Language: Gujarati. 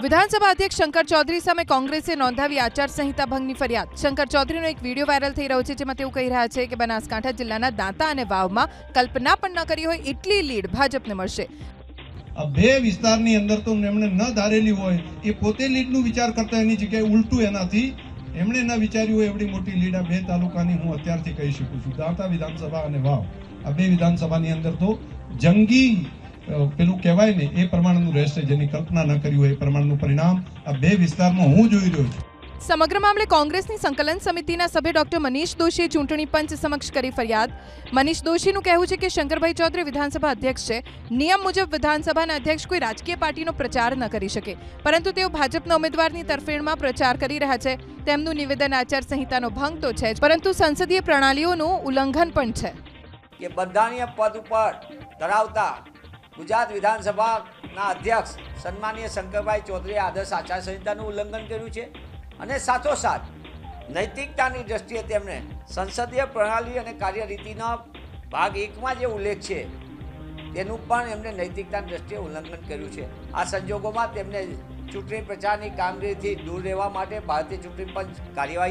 વિધાનસભા અધ્યક્ષ શંકર ચૌધરી સામે કોંગ્રેસે નોંધાવી આચારસંહિતા ભંગની ફરિયાદ। શંકર ચૌધરીનો એક વિડીયો વાયરલ થઈ રહ્યો છે, જેમાં તેઓ કહી રહ્યા છે કે બનાસકાંઠા જિલ્લાના દાંતા અને વાવમાં કલ્પના પણ ન કરી હોય એટલી લીડ ભાજપને મળશે। આ બે વિસ્તારની અંદર તો એમણે ન ધારેલી હોય, એ પોતે લીડનું વિચાર કરતા એની જગ્યાએ ઉલટું એનાથી એમણે ન વિચાર્યું હોય એવડી મોટી લીડ આ બે તાલુકાની હું અત્યારથી કહી શકું છું। દાંતા વિધાનસભા અને વાવ આ બે વિધાનસભાની અંદર તો જંગી પેલું કહેવાય ને એ પ્રમાણનું રહેશે, જેની કલ્પના ન કરી હોય એ પ્રમાણનું પરિણામ આ બે વિસ્તારમાં હું જોઈ રહ્યો છું। સમગ્ર મામલે કોંગ્રેસની સંકલન સમિતિના સભ્ય ડોક્ટર મનીષ દોશીએ ચૂંટણી પંચ સમક્ષ કરી ફરિયાદ। મનીષ દોશીનું કહેવું છે કે શંકરભાઈ ચૌધરી વિધાનસભા અધ્યક્ષ છે। નિયમ મુજબ વિધાનસભાના અધ્યક્ષ કોઈ રાજકીય પાર્ટીનો પ્રચાર ન કરી શકે, પરંતુ તેઓ ભાજપના ઉમેદવારની તરફેણમાં પ્રચાર કરી રહ્યા છે। તેમનું નિવેદન આચારસંહિતાનો ભંગ તો છે જ, પરંતુ સંસદીય પ્રણાલીઓનું ઉલ્લંઘન પણ છે કે બંધારણીય પદ ઉપર ધરાવતા ગુજરાત વિધાનસભાના અધ્યક્ષ સન્માનીય શંકરભાઈ ચૌધરીએ આદર્શ આચારસંહિતાનું ઉલ્લંઘન કર્યું છે અને સાથોસાથ નૈતિકતાની દ્રષ્ટિએ તેમણે સંસદીય પ્રણાલી અને કાર્યરીતિના ભાગ 1માં જે ઉલ્લેખ છે તેનું પણ એમણે નૈતિકતાની દ્રષ્ટિએ ઉલ્લંઘન કર્યું છે। આ સંજોગોમાં તેમને ચૂંટણી પ્રચારની કામગીરીથી દૂર રહેવા માટે ભારતીય ચૂંટણી પંચ કાર્યવાહી